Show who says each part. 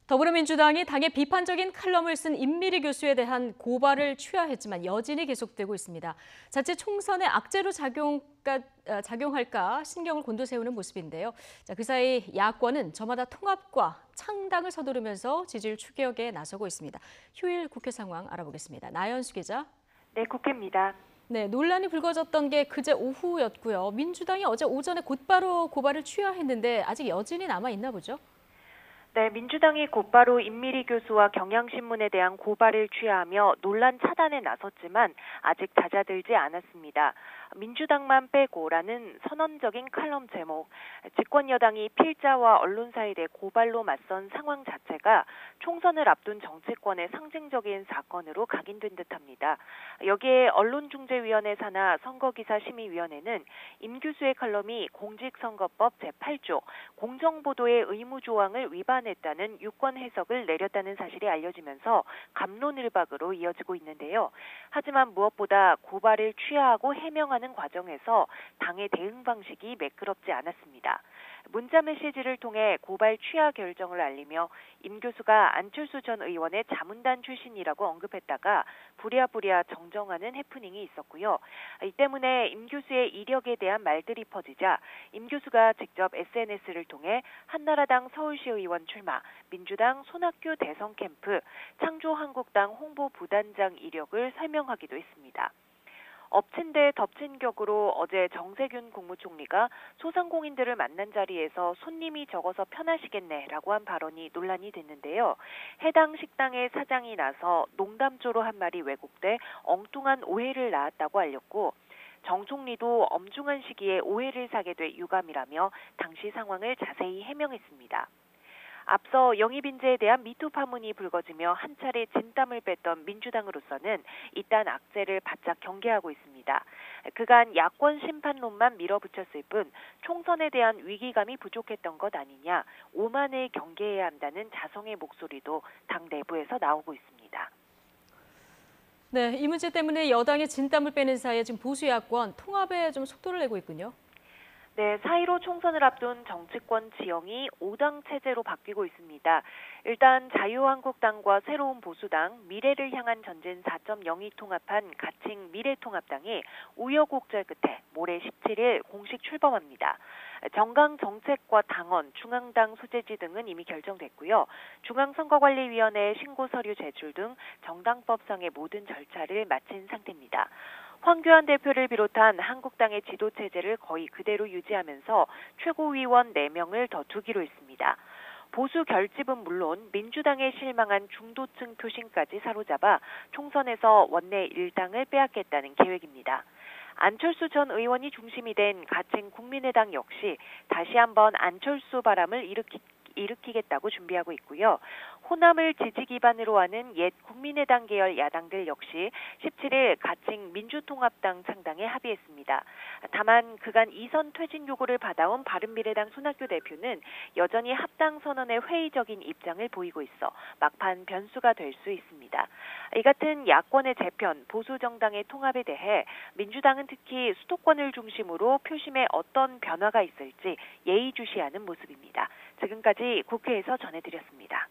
Speaker 1: 더불어민주당이 당의 비판적인 칼럼을 쓴 임미리 교수에 대한 고발을 취하했지만 여진이 계속되고 있습니다. 자칫 총선에 악재로 작용할까 신경을 곤두세우는 모습인데요. 그 사이 야권은 저마다 통합과 창당을 서두르면서 지지율 추격에 나서고 있습니다. 휴일 국회 상황 알아보겠습니다. 나연수 기자.
Speaker 2: 네, 국회입니다.
Speaker 1: 네, 논란이 불거졌던 게 그제 오후였고요. 민주당이 어제 오전에 곧바로 고발을 취하했는데 아직 여진이 남아 있나 보죠?
Speaker 2: 네, 민주당이 곧바로 임미리 교수와 경향신문에 대한 고발을 취하하며 논란 차단에 나섰지만 아직 잦아들지 않았습니다. 민주당만 빼고라는 선언적인 칼럼 제목, 집권 여당이 필자와 언론사에 대해 고발로 맞선 상황 자체가 총선을 앞둔 정치권의 상징적인 사건으로 각인된 듯합니다. 여기에 언론중재위원회 산하 선거기사심의위원회는 임 교수의 칼럼이 공직선거법 제8조 공정보도의 의무 조항을 위반했다는 유권 해석을 내렸다는 사실이 알려지면서 갑론을박으로 이어지고 있는데요. 하지만 무엇보다 고발을 취하하고 해명하는 과정에서 당의 대응 방식이 매끄럽지 않았습니다. 문자 메시지를 통해 고발 취하 결정을 알리며 임 교수가 안철수 전 의원의 자문단 출신이라고 언급했다가 부랴부랴 정정하는 해프닝이 있었고요. 이 때문에 임 교수의 이력에 대한 말들이 퍼지자 임 교수가 직접 SNS를 통해 한나라당 서울시의원 출마, 민주당 손학규 대선 캠프, 창조한국당 홍보부단장 이력을 설명하기도 했습니다. 엎친 데 덮친 격으로 어제 정세균 국무총리가 소상공인들을 만난 자리에서 손님이 적어서 편하시겠네라고 한 발언이 논란이 됐는데요. 해당 식당의 사장이 나서 농담조로 한 말이 왜곡돼 엉뚱한 오해를 낳았다고 알렸고 정 총리도 엄중한 시기에 오해를 사게 돼 유감이라며 당시 상황을 자세히 해명했습니다. 앞서 영입인재에 대한 미투 파문이 불거지며 한 차례 진땀을 뺐던 민주당으로서는 이딴 악재를 바짝 경계하고 있습니다. 그간 야권 심판론만 밀어붙였을 뿐 총선에 대한 위기감이 부족했던 것 아니냐, 오만을 경계해야 한다는 자성의 목소리도 당 내부에서 나오고 있습니다.
Speaker 1: 네, 이 문제 때문에 여당이 진땀을 빼는 사이에 지금 보수 야권 통합에 좀 속도를 내고 있군요.
Speaker 2: 네, 4.15 총선을 앞둔 정치권 지형이 5당 체제로 바뀌고 있습니다. 일단 자유한국당과 새로운 보수당, 미래를 향한 전진 4.0이 통합한 가칭 미래통합당이 우여곡절 끝에 모레 17일 공식 출범합니다. 정강 정책과 당원, 중앙당 소재지 등은 이미 결정됐고요. 중앙선거관리위원회 신고 서류 제출 등 정당법상의 모든 절차를 마친 상태입니다. 황교안 대표를 비롯한 한국당의 지도체제를 거의 그대로 유지하면서 최고위원 4명을 더 두기로 했습니다. 보수 결집은 물론 민주당에 실망한 중도층 표심까지 사로잡아 총선에서 원내 1당을 빼앗겠다는 계획입니다. 안철수 전 의원이 중심이 된 가칭 국민의당 역시 다시 한번 안철수 바람을 일으키겠다고 준비하고 있고요. 호남을 지지 기반으로 하는 옛 국민의당 계열 야당들 역시 17일 가칭 민주통합당 창당에 합의했습니다. 다만 그간 이선 퇴진 요구를 받아온 바른미래당 손학규 대표는 여전히 합당 선언에 회의적인 입장을 보이고 있어 막판 변수가 될 수 있습니다. 이 같은 야권의 재편, 보수 정당의 통합에 대해 민주당은 특히 수도권을 중심으로 표심에 어떤 변화가 있을지 예의주시하는 모습입니다. 지금까지 국회에서 전해드렸습니다.